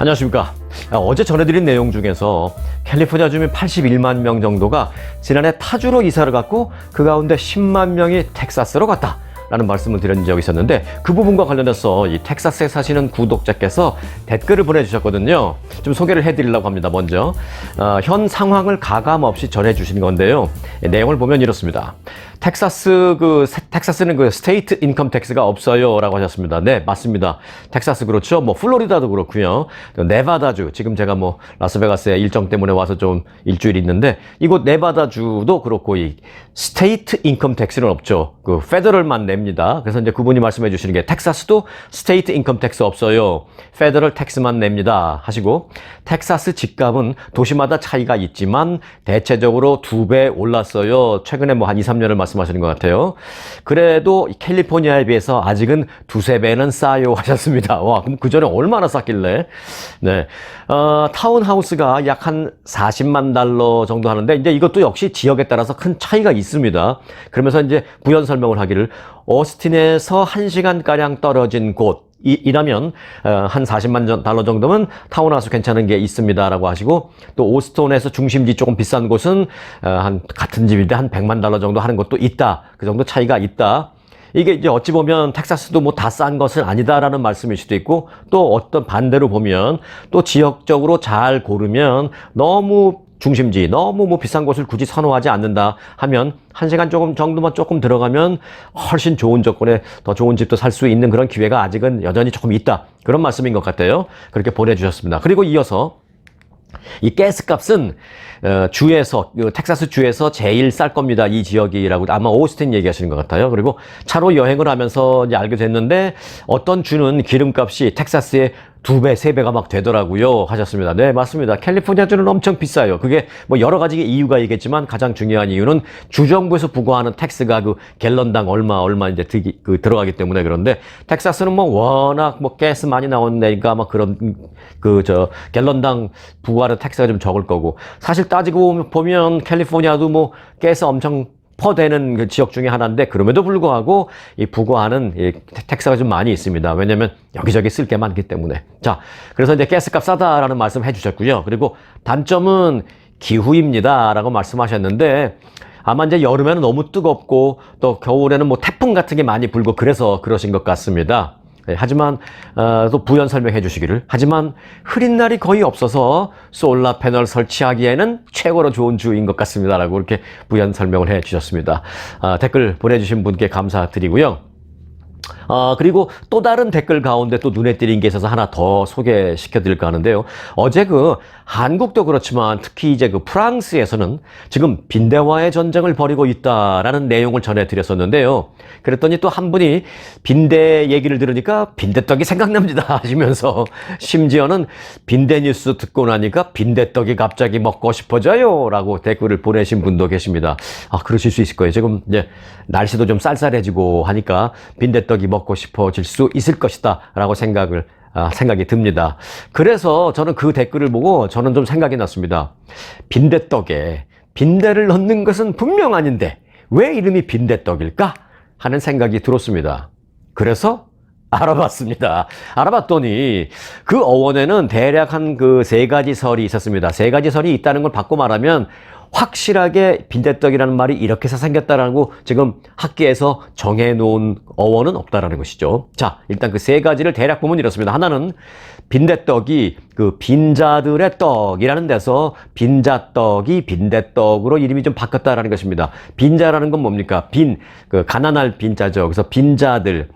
안녕하십니까. 어제 전해드린 내용 중에서 캘리포니아 주민 81만 명 정도가 지난해 타주로 이사를 갔고 그 가운데 10만 명이 텍사스로 갔다 라는 말씀을 드린 적이 있었는데, 그 부분과 관련해서 이 텍사스에 사시는 구독자께서 댓글을 보내주셨거든요. 좀 소개를 해드리려고 합니다. 먼저 현 상황을 가감없이 전해주신 건데요, 내용을 보면 이렇습니다. 텍사스는 그 스테이트 인컴 텍스가 없어요 라고 하셨습니다. 네, 맞습니다. 텍사스 그렇죠. 뭐 플로리다도 그렇고요. 네바다주, 지금 제가 뭐 라스베가스에 일정 때문에 와서 좀 일주일 있는데, 이곳 네바다주도 그렇고 이 스테이트 인컴 텍스는 없죠. 그 페더럴만 냅니다. 그래서 이제 그분이 말씀해 주시는 게 텍사스도 스테이트 인컴 텍스 없어요. 페더럴 텍스만 냅니다 하시고, 텍사스 집값은 도시마다 차이가 있지만 대체적으로 2배 올랐어요. 최근에 뭐 한 2, 3년을 말씀하시는 것 같아요. 그래도 캘리포니아에 비해서 아직은 2, 3배는 싸요 하셨습니다. 와, 그럼 그 전에 얼마나 쌌길래? 네. 타운하우스가 약 한 40만 달러 정도 하는데, 이제 이것도 역시 지역에 따라서 큰 차이가 있습니다. 그러면서 이제 부연 설명을 하기를, 오스틴에서 1시간가량 떨어진 곳 이라면 한 40만 달러 정도면 타운하우스 괜찮은 게 있습니다 라고 하시고, 또 오스톤에서 중심지 조금 비싼 곳은 한 같은 집인데 한 100만 달러 정도 하는 것도 있다. 그 정도 차이가 있다. 이게 이제 어찌 보면 텍사스도 뭐 다 싼 것은 아니다라는 말씀일 수도 있고, 또 어떤 반대로 보면 또 지역적으로 잘 고르면 너무 중심지, 너무 뭐 비싼 곳을 굳이 선호하지 않는다 하면 1시간 정도만 조금 들어가면 훨씬 좋은 조건에 더 좋은 집도 살 수 있는 그런 기회가 아직은 여전히 조금 있다. 그런 말씀인 것 같아요. 그렇게 보내주셨습니다. 그리고 이어서 이 가스값은 텍사스 주에서 제일 쌀 겁니다. 이 지역이라고 아마 오스틴 얘기하시는 것 같아요. 그리고 차로 여행을 하면서 이제 알게 됐는데, 어떤 주는 기름값이 텍사스의 2배, 3배가 막 되더라고요 하셨습니다. 네, 맞습니다. 캘리포니아 주는 엄청 비싸요. 그게 뭐 여러 가지 이유가 있겠지만 가장 중요한 이유는 주정부에서 부과하는 텍스가 그 갤런당 얼마 이제 들어가기 때문에. 그런데 텍사스는 뭐 워낙 뭐 가스 많이 나오는 데니까 막 그런 갤런당 부과하는 텍스가 좀 적을 거고, 사실 따지고 보면 캘리포니아도 뭐 가스 엄청 퍼대는 그 지역 중에 하나인데, 그럼에도 불구하고 이 부과하는 이 텍스가 좀 많이 있습니다. 왜냐면 여기저기 쓸 게 많기 때문에. 자, 그래서 이제 가스값 싸다라는 말씀 해주셨고요. 그리고 단점은 기후입니다 라고 말씀하셨는데, 아마 이제 여름에는 너무 뜨겁고 또 겨울에는 뭐 태풍 같은 게 많이 불고 그래서 그러신 것 같습니다. 네, 하지만 또 부연 설명해 주시기를, 하지만 흐린 날이 거의 없어서 솔라 패널 설치하기에는 최고로 좋은 주인 것 같습니다 라고 이렇게 부연 설명을 해 주셨습니다. 댓글 보내주신 분께 감사드리고요. 그리고 또 다른 댓글 가운데 또 눈에 띄는 게 있어서 하나 더 소개시켜 드릴까 하는데요. 어제 한국도 그렇지만 특히 이제 프랑스에서는 지금 빈대와의 전쟁을 벌이고 있다라는 내용을 전해 드렸었는데요. 그랬더니 또 한 분이 빈대 얘기를 들으니까 빈대떡이 생각납니다 하시면서, 심지어는 빈대 뉴스 듣고 나니까 빈대떡이 갑자기 먹고 싶어져요 라고 댓글을 보내신 분도 계십니다. 그러실 수 있을 거예요. 지금 이제 날씨도 좀 쌀쌀해지고 하니까 빈대떡이 먹고 싶어질 수 있을 것이다 라고 생각이 듭니다. 그래서 저는 그 댓글을 보고 저는 좀 생각이 났습니다. 빈대떡에 빈대를 넣는 것은 분명 아닌데 왜 이름이 빈대떡일까 하는 생각이 들었습니다. 그래서 알아봤습니다. 알아봤더니 그 어원에는 대략 한 3가지 설이 있었습니다. 3가지 설이 있다는 걸 바꿔 말하면, 확실하게 빈대떡이라는 말이 이렇게 해서 생겼다라고 지금 학계에서 정해놓은 어원은 없다라는 것이죠. 자, 일단 그 3가지를 대략 보면 이렇습니다. 하나는 빈대떡이 빈자들의 떡이라는 데서 빈자떡이 빈대떡으로 이름이 좀 바뀌었다라는 것입니다. 빈자라는 건 뭡니까? 가난할 빈자죠. 그래서 빈자들,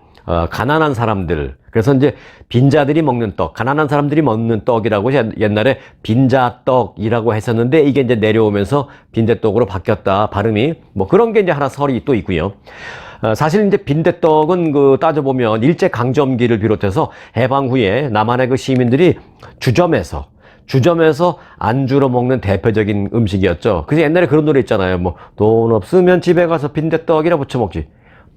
가난한 사람들. 그래서 이제 빈자들이 먹는 떡, 가난한 사람들이 먹는 떡이라고 옛날에 빈자떡이라고 했었는데, 이게 이제 내려오면서 빈대떡으로 바뀌었다, 발음이. 뭐 그런 게 이제 하나 설이 또 있고요. 사실 이제 빈대떡은 따져보면 일제강점기를 비롯해서 해방 후에 남한의 시민들이 주점에서 안주로 먹는 대표적인 음식이었죠. 그래서 옛날에 그런 노래 있잖아요. 뭐 돈 없으면 집에 가서 빈대떡이나 부쳐 먹지,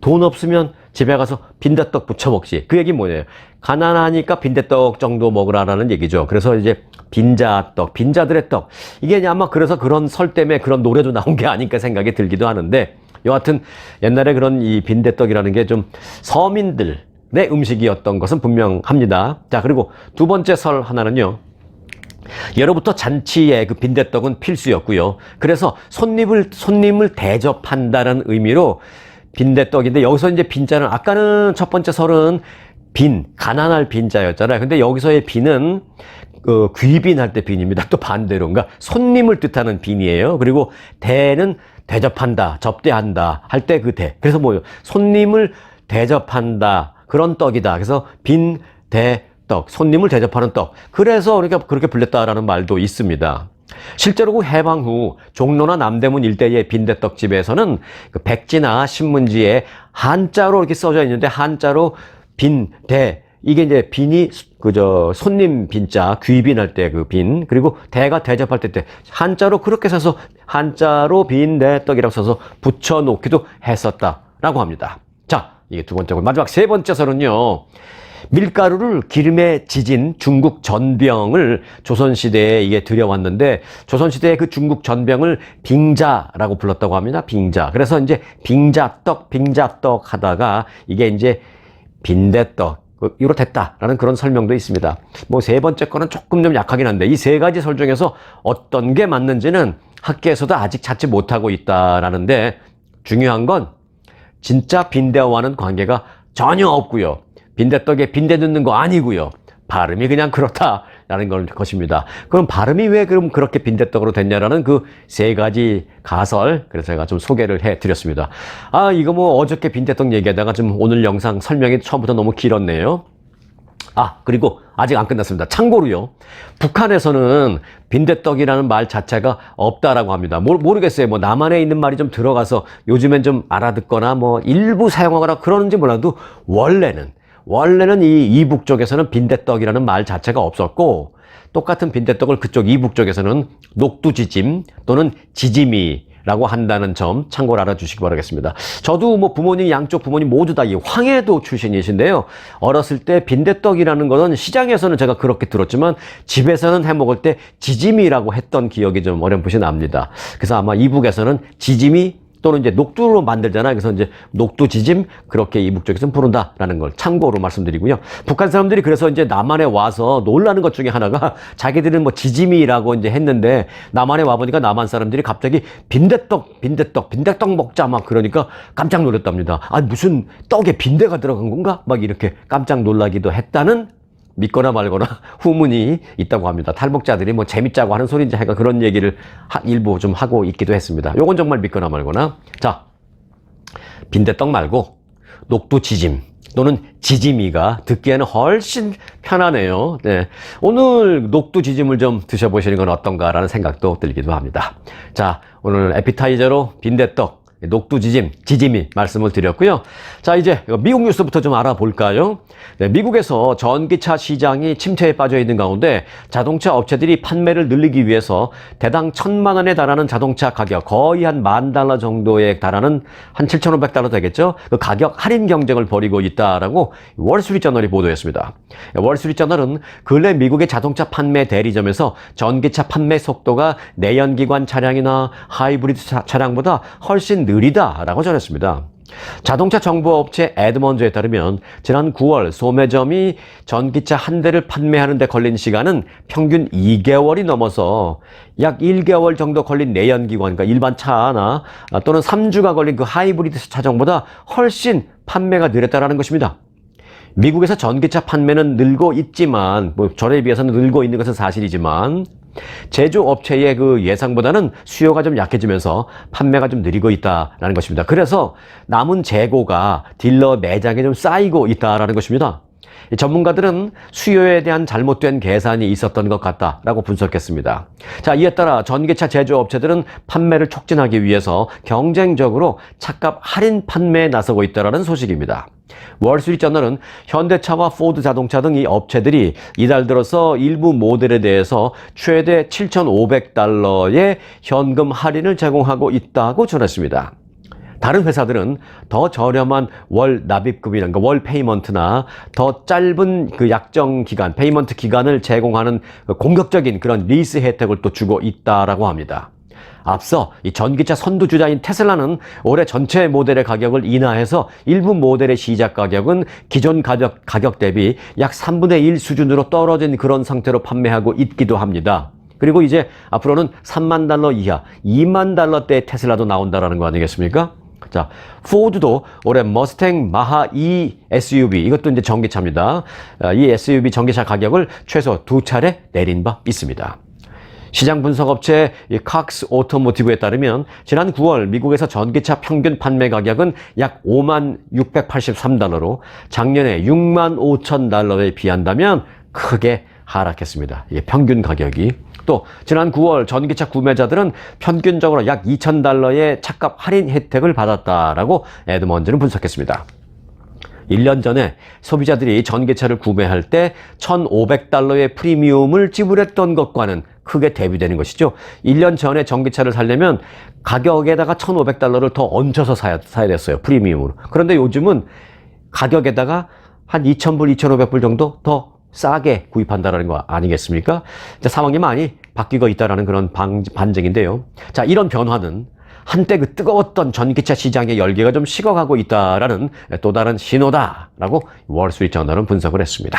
돈 없으면 집에 가서 빈대떡 부쳐 먹지. 그 얘기 뭐예요? 가난하니까 빈대떡 정도 먹으라라는 얘기죠. 그래서 이제 빈자떡, 빈자들의 떡. 이게 아마 그래서 그런 설 때문에 그런 노래도 나온 게 아닐까 생각이 들기도 하는데, 여하튼 옛날에 그런 이 빈대떡이라는 게 좀 서민들, 음식이었던 것은 분명합니다. 자, 그리고 두 번째 설 하나는요. 예로부터 잔치에 그 빈대떡은 필수였고요. 그래서 손님을 대접한다는 의미로 빈대떡인데, 여기서 이제 빈자는, 아까는 첫 번째 설은 가난할 빈자였잖아요. 근데 여기서의 빈은 귀빈할 때 빈입니다. 또 반대로, 그러니까 손님을 뜻하는 빈이에요. 그리고 대는 대접한다, 접대한다 할 때 그 대. 그래서 뭐예요? 손님을 대접한다, 그런 떡이다. 그래서 빈대떡, 손님을 대접하는 떡. 그래서 그러니까 그렇게 불렸다라는 말도 있습니다. 실제로 해방 후 종로나 남대문 일대의 빈대떡집에서는 그 백지나 신문지에 한자로 이렇게 써져 있는데, 한자로 빈대, 이게 이제 빈이 손님 빈자, 귀빈할 때 그 빈, 그리고 대가 대접할 때 한자로 그렇게 써서 한자로 빈대떡이라고 써서 붙여놓기도 했었다라고 합니다. 자, 이게 두 번째고, 마지막 세 번째 설은요. 밀가루를 기름에 지진 중국 전병을 조선시대에 이게 들여왔는데, 조선시대에 그 중국 전병을 빙자라고 불렀다고 합니다. 빙자. 그래서 이제 빙자떡 하다가 이게 이제 빈대떡 이로 됐다라는 그런 설명도 있습니다. 뭐 세 번째 거는 조금 좀 약하긴 한데, 이 세 가지 설 중에서 어떤 게 맞는지는 학계에서도 아직 찾지 못하고 있다라는데, 중요한 건 진짜 빈대와는 관계가 전혀 없고요. 빈대떡에 빈대 넣는 거 아니고요. 발음이 그냥 그렇다라는 것입니다. 그럼 발음이 왜 그럼 그렇게 빈대떡으로 됐냐라는 그 세 가지 가설, 그래서 제가 좀 소개를 해드렸습니다. 아, 이거 뭐 어저께 빈대떡 얘기하다가 좀 오늘 영상 설명이 처음부터 너무 길었네요. 아, 그리고 아직 안 끝났습니다. 참고로요, 북한에서는 빈대떡이라는 말 자체가 없다라고 합니다. 모르겠어요. 뭐 남한에 있는 말이 좀 들어가서 요즘엔 좀 알아듣거나 뭐 일부 사용하거나 그러는지 몰라도, 원래는 이 이북 쪽에서는 빈대떡이라는 말 자체가 없었고, 똑같은 빈대떡을 그쪽 이북 쪽에서는 녹두지짐 또는 지짐이라고 한다는 점 참고로 알아주시기 바라겠습니다. 저도 뭐 부모님, 양쪽 부모님 모두 다 이 황해도 출신이신데요. 어렸을 때 빈대떡이라는 것은 시장에서는 제가 그렇게 들었지만 집에서는 해 먹을 때 지짐이라고 했던 기억이 좀 어렴풋이 납니다. 그래서 아마 이북에서는 지짐이 또는 이제 녹두로 만들잖아요. 그래서 이제 녹두지짐, 그렇게 이북 쪽에서는 부른다라는 걸 참고로 말씀드리고요. 북한 사람들이 그래서 이제 남한에 와서 놀라는 것 중에 하나가, 자기들은 뭐 지짐이라고 이제 했는데, 남한에 와보니까 남한 사람들이 갑자기 빈대떡 먹자 막 그러니까 깜짝 놀랐답니다. 아, 무슨 떡에 빈대가 들어간 건가? 막 이렇게 깜짝 놀라기도 했다는, 믿거나 말거나 후문이 있다고 합니다. 탈북자들이 뭐 재밌자고 하는 소리인지 하여간 그런 얘기를 일부 좀 하고 있기도 했습니다. 요건 정말 믿거나 말거나. 자, 빈대떡 말고 녹두지짐 또는 지짐이가 듣기에는 훨씬 편하네요. 네. 오늘 녹두지짐을 좀 드셔보시는 건 어떤가라는 생각도 들기도 합니다. 자, 오늘 에피타이저로 빈대떡, 녹두지짐, 지짐이 말씀을 드렸고요. 자, 이제 미국 뉴스부터 좀 알아볼까요? 네, 미국에서 전기차 시장이 침체에 빠져 있는 가운데 자동차 업체들이 판매를 늘리기 위해서 대당 1,000만 원에 달하는 자동차 가격, 거의 한 $10,000 정도에 달하는 한 $7,500 되겠죠? 그 가격 할인 경쟁을 벌이고 있다라고 월스트리트저널이 보도했습니다. 월스트리트저널은 근래 미국의 자동차 판매 대리점에서 전기차 판매 속도가 내연기관 차량이나 하이브리드 차량보다 훨씬 느리다라고 전했습니다. 자동차 정보업체 에드먼즈에 따르면 지난 9월 소매점이 전기차 한 대를 판매하는 데 걸린 시간은 평균 2개월이 넘어서 약 1개월 정도 걸린 내연기관, 그러니까 일반 차나 또는 3주가 걸린 그 하이브리드 차종보다 훨씬 판매가 느렸다는 것입니다. 미국에서 전기차 판매는 늘고 있지만, 뭐 전에 비해서는 늘고 있는 것은 사실이지만, 제조업체의 그 예상보다는 수요가 좀 약해지면서 판매가 좀 느리고 있다라는 것입니다. 그래서 남은 재고가 딜러 매장에 좀 쌓이고 있다라는 것입니다. 전문가들은 수요에 대한 잘못된 계산이 있었던 것 같다라고 분석했습니다. 자, 이에 따라 전기차 제조업체들은 판매를 촉진하기 위해서 경쟁적으로 차값 할인 판매에 나서고 있다는 소식입니다. 월스트리트저널은 현대차와 포드 자동차 등 이 업체들이 이달 들어서 일부 모델에 대해서 최대 $7,500의 현금 할인을 제공하고 있다고 전했습니다. 다른 회사들은 더 저렴한 월 납입금이나 월 페이먼트나 더 짧은 그 약정 기간, 페이먼트 기간을 제공하는 공격적인 그런 리스 혜택을 또 주고 있다라고 합니다. 앞서 이 전기차 선두주자인 테슬라는 올해 전체 모델의 가격을 인하해서 일부 모델의 시작 가격은 기존 가격 대비 약 3분의 1 수준으로 떨어진 그런 상태로 판매하고 있기도 합니다. 그리고 이제 앞으로는 3만 달러 이하, 2만 달러대의 테슬라도 나온다라는 거 아니겠습니까? 자, 포드도 올해 머스탱 마하 E SUV, 이것도 이제 전기차입니다. 이 SUV 전기차 가격을 최소 2차례 내린 바 있습니다. 시장 분석 업체 칵스 오토모티브에 따르면 지난 9월 미국에서 전기차 평균 판매 가격은 약 5만 683달러로 작년에 6만 5천 달러에 비한다면 크게 하락했습니다. 이게 평균 가격이. 또 지난 9월 전기차 구매자들은 평균적으로 약 2,000달러의 차값 할인 혜택을 받았다라고 에드먼즈는 분석했습니다. 1년 전에 소비자들이 전기차를 구매할 때 1,500달러의 프리미엄을 지불했던 것과는 크게 대비되는 것이죠. 1년 전에 전기차를 사려면 가격에다가 1,500달러를 더 얹혀서 사야 됐어요. 프리미엄으로. 그런데 요즘은 가격에다가 한 2,000불, 2,500불 정도 더 싸게 구입한다라는 거 아니겠습니까? 상황이 많이 바뀌고 있다라는 그런 반증인데요. 자, 이런 변화는 한때 그 뜨거웠던 전기차 시장의 열기가 좀 식어가고 있다라는 또 다른 신호다라고 월스트리트저널은 분석을 했습니다.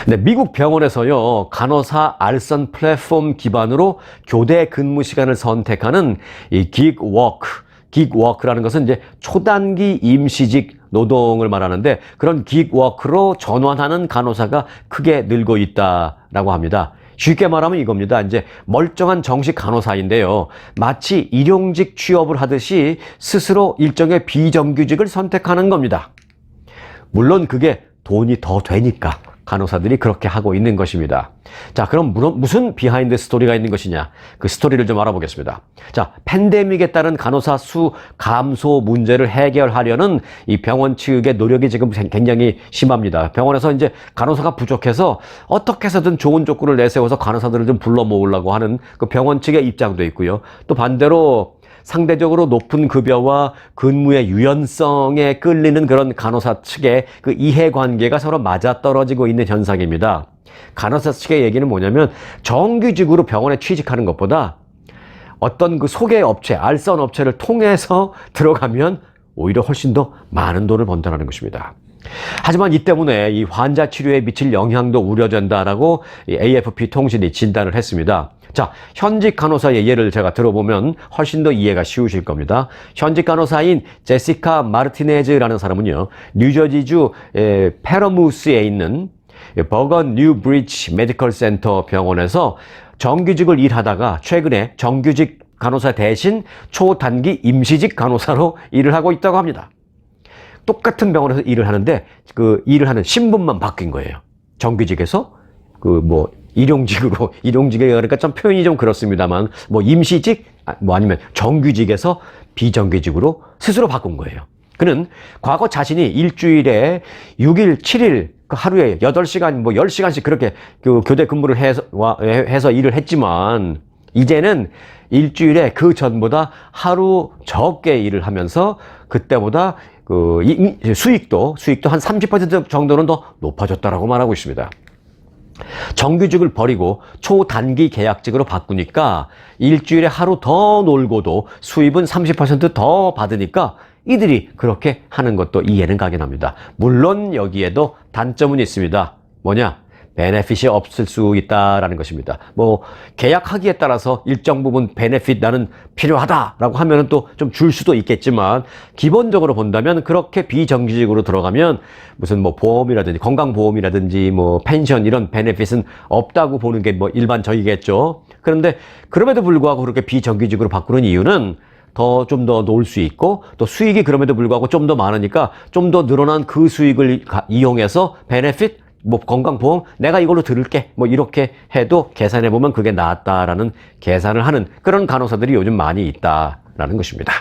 네, 미국 병원에서요, 간호사 알선 플랫폼 기반으로 교대 근무 시간을 선택하는 이 기그워크라는 것은 이제 초단기 임시직 노동을 말하는데, 그런 기그워크로 전환하는 간호사가 크게 늘고 있다라고 합니다. 쉽게 말하면 이겁니다. 이제 멀쩡한 정식 간호사인데요, 마치 일용직 취업을 하듯이 스스로 일정의 비정규직을 선택하는 겁니다. 물론 그게 돈이 더 되니까 간호사들이 그렇게 하고 있는 것입니다. 자, 그럼 무슨 비하인드 스토리가 있는 것이냐? 그 스토리를 좀 알아보겠습니다. 자, 팬데믹에 따른 간호사 수 감소 문제를 해결하려는 이 병원 측의 노력이 지금 굉장히 심합니다. 병원에서 이제 간호사가 부족해서 어떻게 해서든 좋은 조건을 내세워서 간호사들을 좀 불러 모으려고 하는 그 병원 측의 입장도 있고요. 또 반대로 상대적으로 높은 급여와 근무의 유연성에 끌리는 그런 간호사 측의 그 이해관계가 서로 맞아떨어지고 있는 현상입니다. 간호사 측의 얘기는 뭐냐면, 정규직으로 병원에 취직하는 것보다 어떤 그 소개 업체, 알선 업체를 통해서 들어가면 오히려 훨씬 더 많은 돈을 번다는 것입니다. 하지만 이 때문에 이 환자 치료에 미칠 영향도 우려된다라고 AFP 통신이 진단을 했습니다. 자, 현직 간호사의 예를 제가 들어보면 훨씬 더 이해가 쉬우실 겁니다. 현직 간호사인 제시카 마르티네즈라는 사람은요, 뉴저지주 페러무스에 있는 버건 뉴 브리지 메디컬 센터 병원에서 정규직을 일하다가 최근에 정규직 간호사 대신 초단기 임시직 간호사로 일을 하고 있다고 합니다. 똑같은 병원에서 일을 하는데 그 일을 하는 신분만 바뀐 거예요. 정규직에서 일용직에 그러니까 좀 표현이 좀 그렇습니다만, 임시직, 아니면 정규직에서 비정규직으로 스스로 바꾼 거예요. 그는 과거 자신이 일주일에 6일, 7일, 그 하루에 8시간, 10시간씩 그렇게 그 교대 근무를 해서 일을 했지만, 이제는 일주일에 그 전보다 하루 적게 일을 하면서 그때보다 그 수익도 한 30% 정도는 더 높아졌다라고 말하고 있습니다. 정규직을 버리고 초단기 계약직으로 바꾸니까 일주일에 하루 더 놀고도 수입은 30% 더 받으니까 이들이 그렇게 하는 것도 이해는 가긴 합니다. 물론 여기에도 단점은 있습니다. 뭐냐? 베네핏이 없을 수 있다라는 것입니다. 계약하기에 따라서 일정 부분 베네핏 나는 필요하다라고 하면은 또 좀 줄 수도 있겠지만, 기본적으로 본다면 그렇게 비정규직으로 들어가면 무슨 보험이라든지 건강보험이라든지 펜션 이런 베네핏은 없다고 보는 게 일반적이겠죠. 그런데 그럼에도 불구하고 그렇게 비정규직으로 바꾸는 이유는 좀 더 놀 수 있고, 또 수익이 그럼에도 불구하고 좀 더 많으니까 좀 더 늘어난 그 수익을 이용해서 베네핏, 건강보험 내가 이걸로 들을게, 이렇게 해도 계산해보면 그게 낫다라는 계산을 하는 그런 간호사들이 요즘 많이 있다라는 것입니다.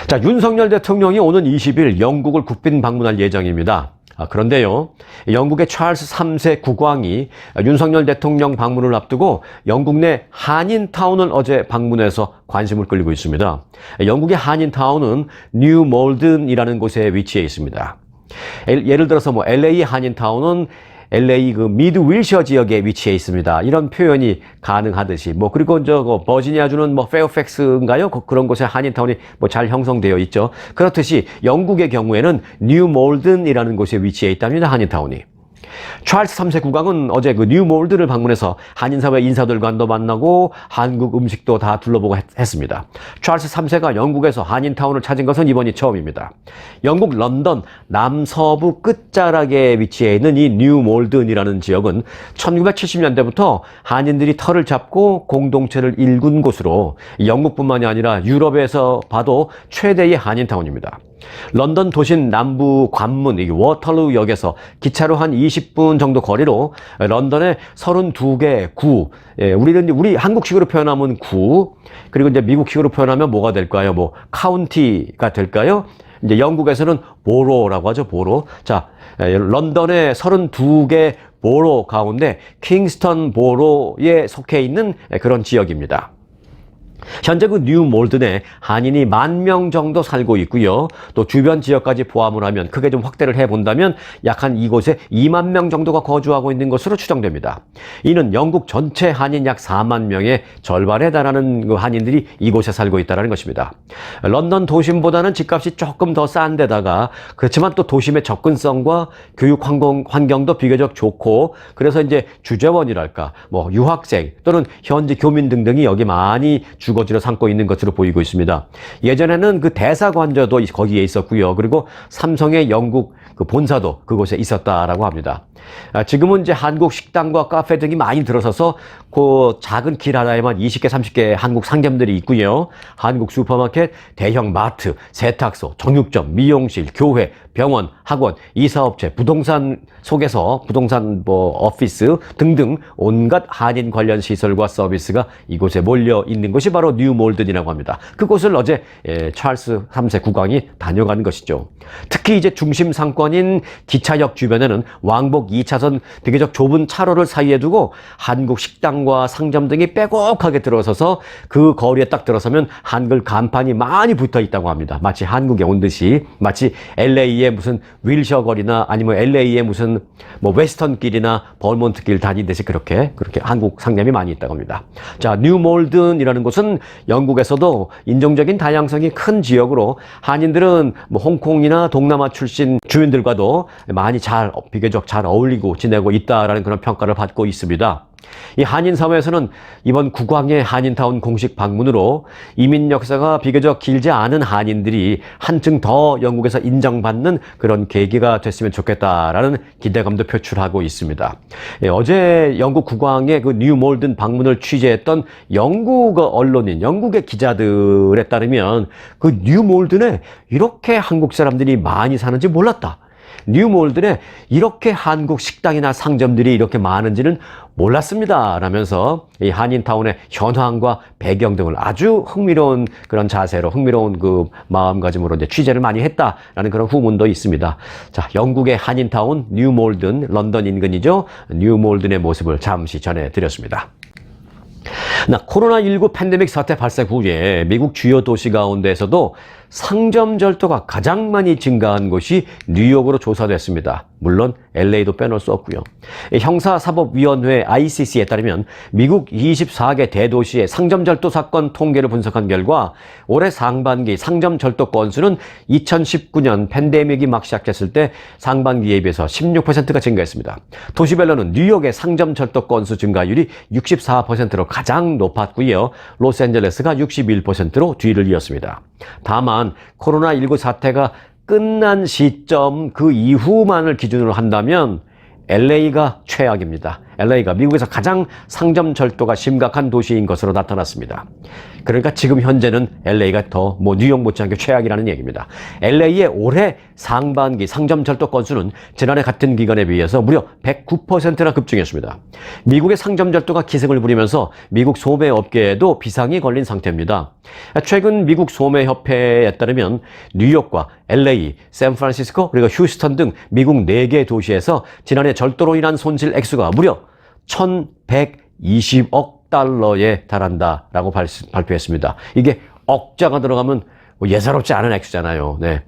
자, 윤석열 대통령이 오는 20일 영국을 국빈 방문할 예정입니다. 그런데요, 영국의 찰스 3세 국왕이 윤석열 대통령 방문을 앞두고 영국 내 한인타운을 어제 방문해서 관심을 끌고 있습니다. 영국의 한인타운은 뉴 몰든이라는 곳에 위치해 있습니다. 예를 들어서 LA 한인타운은 LA 그 미드 윌셔 지역에 위치해 있습니다. 이런 표현이 가능하듯이 그리고 버지니아주는 페어팩스인가요? 그런 곳에 한인타운이 잘 형성되어 있죠. 그렇듯이 영국의 경우에는 뉴 몰든이라는 곳에 위치해 있답니다. 한인타운이. 찰스 3세 국왕은 어제 그 뉴몰드를 방문해서 한인사회 인사들과도 만나고 한국 음식도 다 둘러보고 했습니다. 찰스 3세가 영국에서 한인타운을 찾은 것은 이번이 처음입니다. 영국 런던 남서부 끝자락에 위치해 있는 이 뉴몰든이라는 지역은 1970년대부터 한인들이 터를 잡고 공동체를 일군 곳으로 영국뿐만이 아니라 유럽에서 봐도 최대의 한인타운입니다. 런던 도심 남부 관문 워털루역에서 기차로 한 20분 정도 거리로 런던의 32개 구, 우리 한국식으로 표현하면 구, 그리고 이제 미국식으로 표현하면 뭐가 될까요? 카운티가 될까요? 이제 영국에서는 보로라고 하죠, 보로. 자, 런던의 32개 보로 가운데 킹스턴 보로에 속해 있는 그런 지역입니다. 현재 그 뉴몰든에 한인이 10,000명 정도 살고 있고요. 또 주변 지역까지 포함을 하면 크게 좀 확대를 해본다면 약 한 이곳에 20,000명 정도가 거주하고 있는 것으로 추정됩니다. 이는 영국 전체 한인 약 40,000명의 절반에 달하는 그 한인들이 이곳에 살고 있다는 것입니다. 런던 도심보다는 집값이 조금 더 싼 데다가 그렇지만 또 도심의 접근성과 교육 환경도 비교적 좋고 그래서 이제 주재원이랄까 유학생 또는 현지 교민 등등이 여기 많이 주거지로 삼고 있는 것으로 보이고 있습니다. 예전에는 그 대사관저도 거기에 있었고요. 그리고 삼성의 영국 그 본사도 그곳에 있었다라고 합니다. 지금은 이제 한국 식당과 카페 등이 많이 들어서서 그 작은 길 하나에만 20개, 30개 한국 상점들이 있고요. 한국 슈퍼마켓, 대형 마트, 세탁소, 정육점, 미용실, 교회, 병원, 학원, 이사업체, 부동산 속에서 부동산 오피스 등등 온갖 한인 관련 시설과 서비스가 이곳에 몰려 있는 것이 바로 뉴몰든이라고 합니다. 그곳을 어제 찰스 3세 국왕이 다녀간 것이죠. 특히 이제 중심 상권인 기차역 주변에는 왕복 2차선 비교적 좁은 차로를 사이에 두고 한국 식당과 상점 등이 빼곡하게 들어서서 그 거리에 딱 들어서면 한글 간판이 많이 붙어 있다고 합니다. 마치 한국에 온 듯이 마치 LA의 무슨 윌셔 거리나 아니면 LA의 무슨 웨스턴 길이나 벌몬트 길 다니듯이 그렇게 한국 상점이 많이 있다고 합니다. 자, 뉴몰든이라는 곳은 영국에서도 인종적인 다양성이 큰 지역으로 한인들은 홍콩이나 동남아 출신 주민들과도 많이 비교적 잘 어울리고 지내고 있다라는 그런 평가를 받고 있습니다. 이 한인사회에서는 이번 국왕의 한인타운 공식 방문으로 이민 역사가 비교적 길지 않은 한인들이 한층 더 영국에서 인정받는 그런 계기가 됐으면 좋겠다라는 기대감도 표출하고 있습니다. 어제 영국 국왕의 그 뉴몰든 방문을 취재했던 영국 언론인, 영국의 기자들에 따르면 그 뉴몰든에 이렇게 한국 사람들이 많이 사는지 몰랐다. 뉴몰든에 이렇게 한국 식당이나 상점들이 이렇게 많은지는 몰랐습니다. 라면서 이 한인타운의 현황과 배경 등을 아주 흥미로운 그런 자세로 흥미로운 그 마음가짐으로 이제 취재를 많이 했다라는 그런 후문도 있습니다. 자, 영국의 한인타운 뉴몰든, 런던 인근이죠. 뉴몰든의 모습을 잠시 전해드렸습니다. 코로나19 팬데믹 사태 발생 후에 미국 주요 도시 가운데에서도 상점 절도가 가장 많이 증가한 곳이 뉴욕으로 조사됐습니다. 물론 LA도 빼놓을 수 없고요. 형사사법위원회 ICC에 따르면 미국 24개 대도시의 상점 절도 사건 통계를 분석한 결과 올해 상반기 상점 절도 건수는 2019년 팬데믹이 막 시작됐을 때 상반기에 비해서 16%가 증가했습니다. 도시별로는 뉴욕의 상점 절도 건수 증가율이 64%로 가장 높았고요. 로스앤젤레스가 61%로 뒤를 이었습니다. 다만 코로나19 사태가 끝난 시점 그 이후만을 기준으로 한다면 LA가 최악입니다. LA가 미국에서 가장 상점 절도가 심각한 도시인 것으로 나타났습니다. 그러니까 지금 현재는 LA가 더 뉴욕 못지않게 최악이라는 얘기입니다. LA의 올해 상반기 상점 절도 건수는 지난해 같은 기간에 비해서 무려 109%나 급증했습니다. 미국의 상점 절도가 기승을 부리면서 미국 소매업계에도 비상이 걸린 상태입니다. 최근 미국 소매협회에 따르면 뉴욕과 LA, 샌프란시스코 그리고 휴스턴 등 미국 4개 도시에서 지난해 절도로 인한 손실 액수가 무려 1,120억 달러에 달한다라고 발표했습니다. 이게 억자가 들어가면 예사롭지 않은 액수잖아요. 네.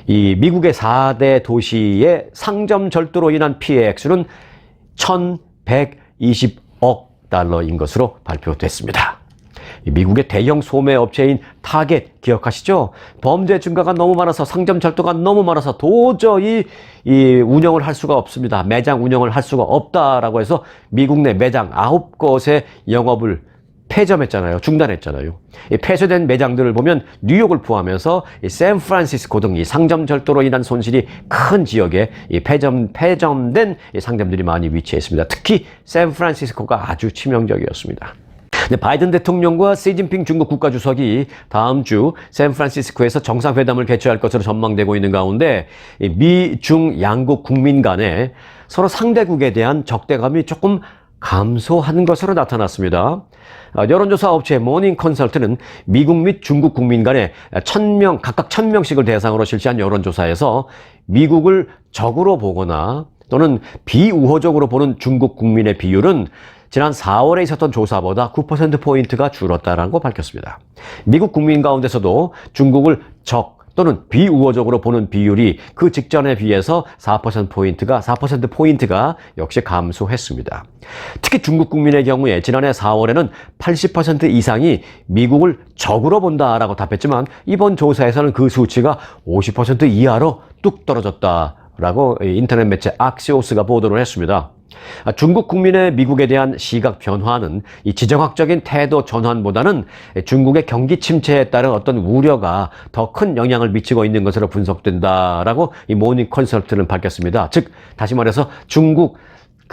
이 미국의 4대 도시의 상점 절도로 인한 피해 액수는 1120억 달러인 것으로 발표됐습니다. 미국의 대형 소매 업체인 타겟 기억하시죠? 범죄 증가가 너무 많아서 상점 철도가 너무 많아서 도저히 이 운영을 할 수가 없습니다. 매장 운영을 할 수가 없다라고 해서 미국 내 매장 9곳의 영업을 폐점했잖아요. 중단했잖아요. 이 폐쇄된 매장들을 보면 뉴욕을 포함해서 이 샌프란시스코 등 이 상점 절도로 인한 손실이 큰 지역에 이 폐점된 이 상점들이 많이 위치했습니다. 특히 샌프란시스코가 아주 치명적이었습니다. 바이든 대통령과 시진핑 중국 국가주석이 다음 주 샌프란시스코에서 정상회담을 개최할 것으로 전망되고 있는 가운데 미, 중 양국 국민 간에 서로 상대국에 대한 적대감이 조금 감소하는 것으로 나타났습니다. 여론조사 업체 모닝 컨설트는 미국 및 중국 국민 간에 각각 1000명씩을 대상으로 실시한 여론조사에서 미국을 적으로 보거나 또는 비우호적으로 보는 중국 국민의 비율은 지난 4월에 있었던 조사보다 9%포인트가 줄었다는 거 밝혔습니다. 미국 국민 가운데서도 중국을 적 또는 비우호적으로 보는 비율이 그 직전에 비해서 4%포인트가 역시 감소했습니다. 특히 중국 국민의 경우에 지난해 4월에는 80% 이상이 미국을 적으로 본다라고 답했지만 이번 조사에서는 그 수치가 50% 이하로 뚝 떨어졌다라고 인터넷 매체 악시오스가 보도를 했습니다. 중국 국민의 미국에 대한 시각 변화는 이 지정학적인 태도 전환보다는 중국의 경기 침체에 따른 어떤 우려가 더 큰 영향을 미치고 있는 것으로 분석된다라고 이 모닝 컨설트는 밝혔습니다. 즉 다시 말해서 중국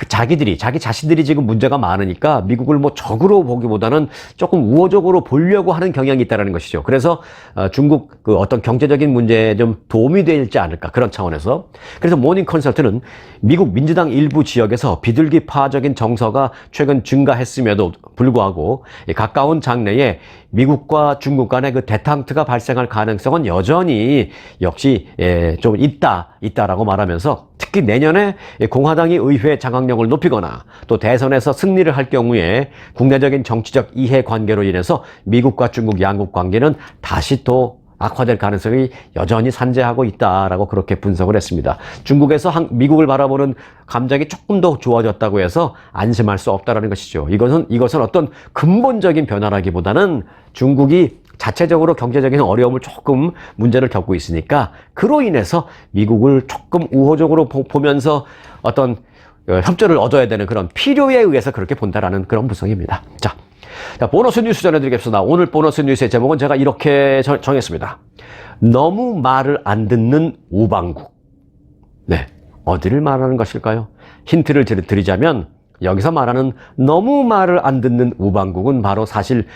자기 자신들이 지금 문제가 많으니까 미국을 뭐 적으로 보기보다는 조금 우호적으로 보려고 하는 경향이 있다는 것이죠. 그래서 중국 그 어떤 경제적인 문제에 좀 도움이 되지 않을까 그런 차원에서. 그래서 모닝 컨설트는 미국 민주당 일부 지역에서 비둘기파적인 정서가 최근 증가했음에도 불구하고 가까운 장래에 미국과 중국 간의 그 대탕트가 발생할 가능성은 여전히 역시 좀 있다라고 말하면서 특히 내년에 공화당이 의회 장악력을 높이거나 또 대선에서 승리를 할 경우에 국내적인 정치적 이해관계로 인해서 미국과 중국 양국 관계는 다시 또 악화될 가능성이 여전히 산재하고 있다라고 그렇게 분석을 했습니다. 중국에서 미국을 바라보는 감정이 조금 더 좋아졌다고 해서 안심할 수 없다라는 것이죠. 이것은 어떤 근본적인 변화라기보다는 중국이 자체적으로 경제적인 어려움을 조금 문제를 겪고 있으니까 그로 인해서 미국을 조금 우호적으로 보면서 어떤 협조를 얻어야 되는 그런 필요에 의해서 그렇게 본다라는 그런 분석입니다. 자, 보너스 뉴스 전해드리겠습니다. 오늘 보너스 뉴스의 제목은 제가 이렇게 정했습니다. 너무 말을 안 듣는 우방국. 네, 어디를 말하는 것일까요? 힌트를 드리자면 여기서 말하는 너무 말을 안 듣는 우방국은 바로 사실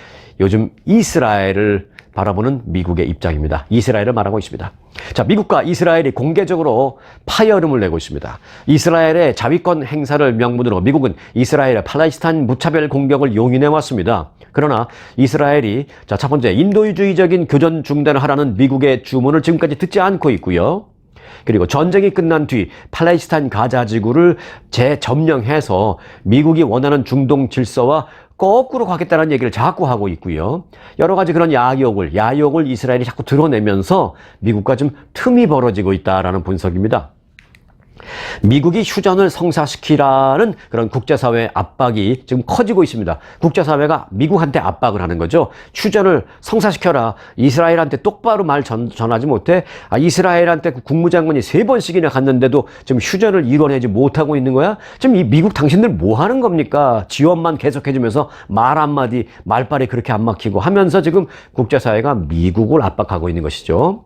요즘 이스라엘을 바라보는 미국의 입장입니다. 이스라엘을 말하고 있습니다. 자, 미국과 이스라엘이 공개적으로 파열음을 내고 있습니다. 이스라엘의 자위권 행사를 명분으로 미국은 이스라엘의 팔레스타인 무차별 공격을 용인해 왔습니다. 그러나 이스라엘이 첫 번째 인도주의적인 교전 중단을 하라는 미국의 주문을 지금까지 듣지 않고 있고요. 그리고 전쟁이 끝난 뒤 팔레스타인 가자 지구를 재점령해서 미국이 원하는 중동 질서와 거꾸로 가겠다는 얘기를 자꾸 하고 있고요. 여러 가지 그런 야욕을 이스라엘이 자꾸 드러내면서 미국과 좀 틈이 벌어지고 있다라는 분석입니다. 미국이 휴전을 성사시키라는 그런 국제사회의 압박이 지금 커지고 있습니다. 국제사회가 미국한테 압박을 하는 거죠. 휴전을 성사시켜라. 이스라엘한테 똑바로 말 전하지 못해. 이스라엘한테 국무장관이 3번씩이나 갔는데도 지금 휴전을 이뤄내지 못하고 있는 거야? 지금 이 미국 당신들 뭐 하는 겁니까? 지원만 계속해주면서 말 한마디, 말빨이 그렇게 안 막히고 하면서 지금 국제사회가 미국을 압박하고 있는 것이죠.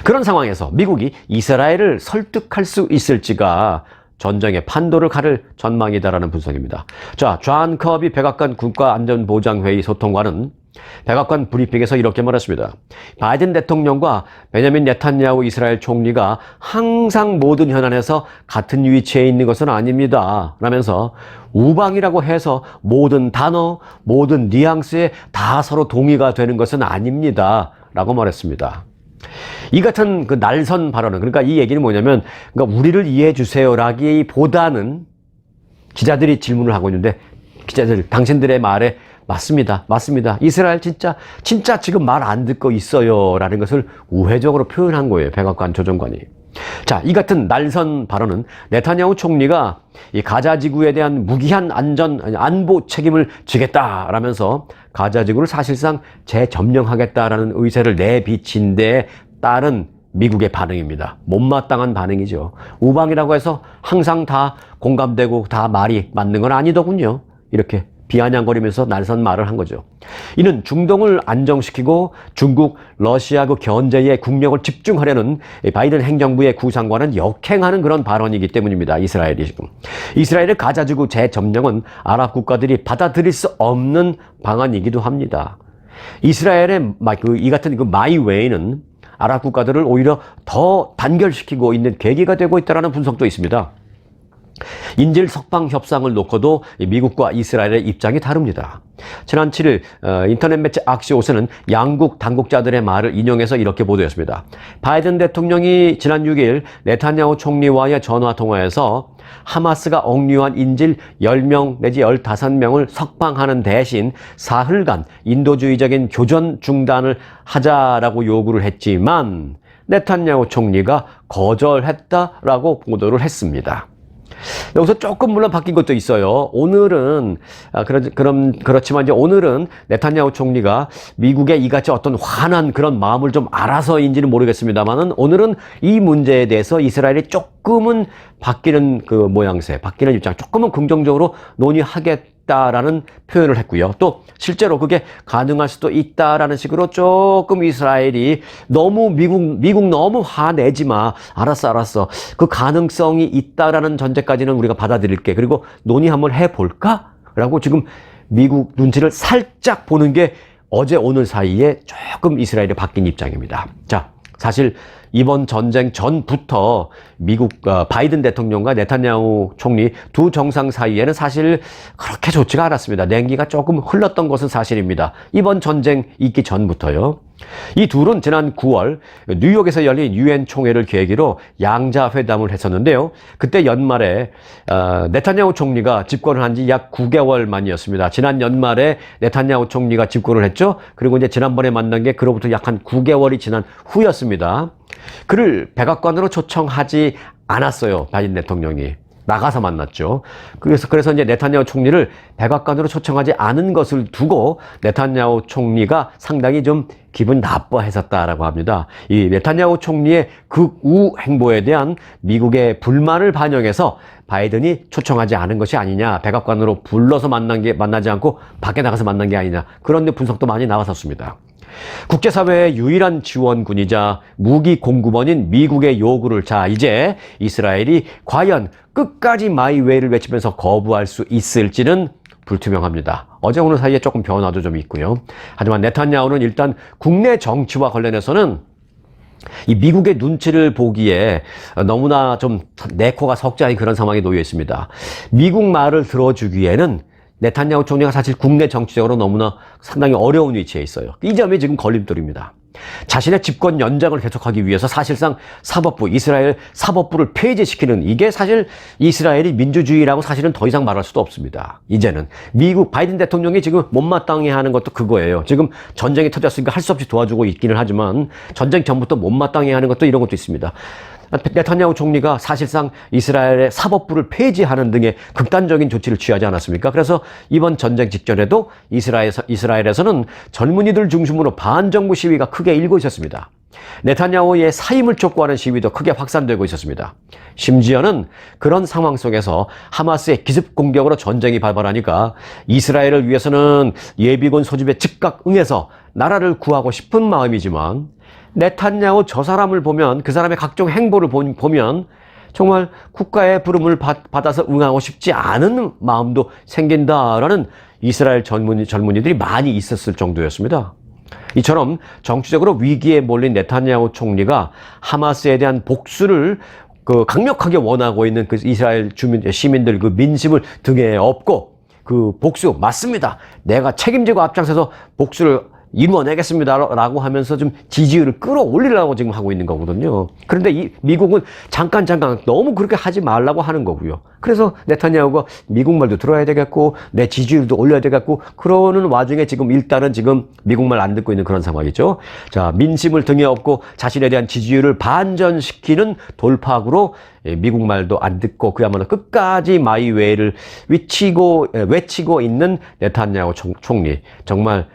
그런 상황에서 미국이 이스라엘을 설득할 수 있을지가 전쟁의 판도를 가를 전망이다라는 분석입니다. 자, 존 커비 백악관 국가안전보장회의 소통관은 백악관 브리핑에서 이렇게 말했습니다. 바이든 대통령과 베냐민 네탄야후 이스라엘 총리가 항상 모든 현안에서 같은 위치에 있는 것은 아닙니다. 라면서 우방이라고 해서 모든 단어, 모든 뉘앙스에 다 서로 동의가 되는 것은 아닙니다. 라고 말했습니다. 이 같은 그 날선 발언은, 그러니까 이 얘기는 뭐냐면, 그러니까 우리를 이해해 주세요라기보다는 기자들이 질문을 하고 있는데, 기자들, 당신들의 말에 맞습니다. 이스라엘 진짜 지금 말 안 듣고 있어요. 라는 것을 우회적으로 표현한 거예요. 백악관 조정관이. 자, 이 같은 날선 발언은 네타냐후 총리가 이 가자 지구에 대한 무기한 안보 책임을 지겠다라면서 가자 지구를 사실상 재점령하겠다라는 의사를 내비친 데에 따른 미국의 반응입니다. 못마땅한 반응이죠. 우방이라고 해서 항상 다 공감되고 다 말이 맞는 건 아니더군요. 이렇게 비아냥거리면서 날선 말을 한 거죠. 이는 중동을 안정시키고 중국, 러시아 그 견제에 국력을 집중하려는 바이든 행정부의 구상과는 역행하는 그런 발언이기 때문입니다. 이스라엘이 지금. 이스라엘의 가자지구 재점령은 아랍 국가들이 받아들일 수 없는 방안이기도 합니다. 이스라엘의 이 같은 그 마이웨이는 아랍 국가들을 오히려 더 단결시키고 있는 계기가 되고 있다는 분석도 있습니다. 인질 석방 협상을 놓고도 미국과 이스라엘의 입장이 다릅니다. 지난 7일 인터넷 매체 악시오스는 양국 당국자들의 말을 인용해서 이렇게 보도했습니다. 바이든 대통령이 지난 6일 네타냐후 총리와의 전화통화에서 하마스가 억류한 인질 10명 내지 15명을 석방하는 대신 사흘간 인도주의적인 교전 중단을 하자라고 요구를 했지만 네타냐후 총리가 거절했다라고 보도를 했습니다. 여기서 조금 물론 바뀐 것도 있어요. 오늘은 그렇지만 이제 오늘은 네타냐후 총리가 미국의 이같이 어떤 화난 그런 마음을 좀 알아서인지는 모르겠습니다만은 오늘은 이 문제에 대해서 이스라엘이 조금은 바뀌는 그 모양새, 바뀌는 입장, 조금은 긍정적으로 논의하겠다라는 표현을 했고요. 또 실제로 그게 가능할 수도 있다라는 식으로 조금 이스라엘이 너무 미국 너무 화내지 마. 알았어. 그 가능성이 있다라는 전제까지는 우리가 받아들일게. 그리고 논의 한번 해볼까? 라고 지금 미국 눈치를 살짝 보는 게 어제 오늘 사이에 조금 이스라엘이 바뀐 입장입니다. 자, 사실 이번 전쟁 전부터 미국 바이든 대통령과 네타냐후 총리 두 정상 사이에는 사실 그렇게 좋지가 않았습니다. 냉기가 조금 흘렀던 것은 사실입니다. 이번 전쟁 있기 전부터요. 이 둘은 지난 9월 뉴욕에서 열린 유엔 총회를 계기로 양자 회담을 했었는데요. 그때 연말에 네타냐후 총리가 집권을 한 지 약 9개월 만이었습니다. 지난 연말에 네타냐후 총리가 집권을 했죠. 그리고 이제 지난번에 만난 게 그로부터 약 한 9개월이 지난 후였습니다. 그를 백악관으로 초청하지 않았어요. 바이든 대통령이. 나가서 만났죠. 그래서 이제 네타냐후 총리를 백악관으로 초청하지 않은 것을 두고 네타냐후 총리가 상당히 좀 기분 나빠했었다라고 합니다. 이 네타냐후 총리의 극우 행보에 대한 미국의 불만을 반영해서 바이든이 초청하지 않은 것이 아니냐, 백악관으로 불러서 만나지 않고 밖에 나가서 만난 게 아니냐, 그런 분석도 많이 나왔었습니다. 국제사회의 유일한 지원군이자 무기 공급원인 미국의 요구를 이제 이스라엘이 과연 끝까지 마이웨이를 외치면서 거부할 수 있을지는 불투명합니다. 어제 오늘 사이에 조금 변화도 좀 있고요. 하지만 네타냐후는 일단 국내 정치와 관련해서는 이 미국의 눈치를 보기에 너무나 좀 내 코가 석지 아닌 그런 상황에 놓여 있습니다. 미국 말을 들어주기에는 네타냐후 총리가 사실 국내 정치적으로 너무나 상당히 어려운 위치에 있어요. 이 점이 지금 걸림돌입니다. 자신의 집권 연장을 계속하기 위해서 사실상 이스라엘 사법부를 폐지시키는, 이게 사실 이스라엘이 민주주의라고 사실은 더 이상 말할 수도 없습니다. 이제는 미국 바이든 대통령이 지금 못마땅해 하는 것도 그거예요. 지금 전쟁이 터졌으니까 할 수 없이 도와주고 있기는 하지만 전쟁 전부터 못마땅해 하는 것도 이런 것도 있습니다. 네타냐후 총리가 사실상 이스라엘의 사법부를 폐지하는 등의 극단적인 조치를 취하지 않았습니까? 그래서 이번 전쟁 직전에도 이스라엘에서는 젊은이들 중심으로 반정부 시위가 크게 일고 있었습니다. 네타냐후의 사임을 촉구하는 시위도 크게 확산되고 있었습니다. 심지어는 그런 상황 속에서 하마스의 기습 공격으로 전쟁이 발발하니까 이스라엘을 위해서는 예비군 소집에 즉각 응해서 나라를 구하고 싶은 마음이지만 네타냐후 저 사람을 보면, 그 사람의 각종 행보를 보면 정말 국가의 부름을 받아서 응하고 싶지 않은 마음도 생긴다라는 이스라엘 젊은이들이 많이 있었을 정도였습니다. 이처럼 정치적으로 위기에 몰린 네타냐후 총리가 하마스에 대한 복수를 강력하게 원하고 있는 그 이스라엘 시민들 그 민심을 등에 업고 그 복수 맞습니다. 내가 책임지고 앞장서서 복수를 이루어내겠습니다라고 하면서 좀 지지율을 끌어올리려고 지금 하고 있는 거거든요. 그런데 이 미국은 잠깐 너무 그렇게 하지 말라고 하는 거고요. 그래서 네타냐후가 미국 말도 들어야 되겠고 내 지지율도 올려야 되겠고 그러는 와중에 지금 일단은 지금 미국 말 안 듣고 있는 그런 상황이죠. 자, 민심을 등에 업고 자신에 대한 지지율을 반전시키는 돌파구로 미국 말도 안 듣고 그야말로 끝까지 마이웨이를 외치고 있는 네타냐후 총리. 정말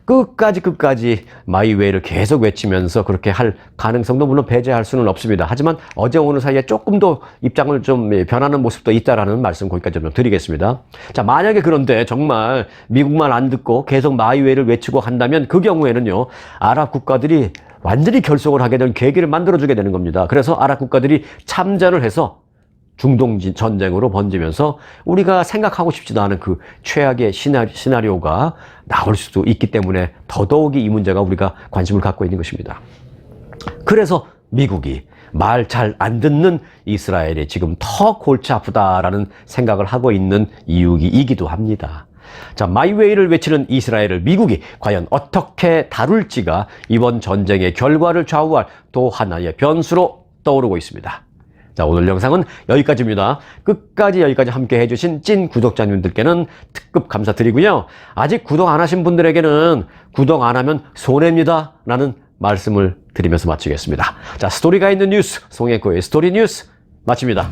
끝까지 마이웨이를 계속 외치면서 그렇게 할 가능성도 물론 배제할 수는 없습니다. 하지만 어제 오늘 사이에 조금 더 입장을 좀 변하는 모습도 있다라는 말씀 거기까지 좀 드리겠습니다. 자, 만약에 그런데 정말 미국말 안 듣고 계속 마이웨이를 외치고 한다면 그 경우에는요, 아랍 국가들이 완전히 결속을 하게 되는 계기를 만들어주게 되는 겁니다. 그래서 아랍 국가들이 참전을 해서 중동 전쟁으로 번지면서 우리가 생각하고 싶지도 않은 그 최악의 시나리오가 나올 수도 있기 때문에 더더욱이 이 문제가 우리가 관심을 갖고 있는 것입니다. 그래서 미국이 말 잘 안 듣는 이스라엘이 지금 더 골치 아프다라는 생각을 하고 있는 이유이기도 합니다. 자, 마이웨이를 외치는 이스라엘을 미국이 과연 어떻게 다룰지가 이번 전쟁의 결과를 좌우할 또 하나의 변수로 떠오르고 있습니다. 자, 오늘 영상은 여기까지입니다. 끝까지 여기까지 함께 해주신 찐 구독자님들께는 특급 감사드리고요. 아직 구독 안 하신 분들에게는 구독 안 하면 손해입니다 라는 말씀을 드리면서 마치겠습니다. 자, 스토리가 있는 뉴스, 송혜코의 스토리 뉴스 마칩니다.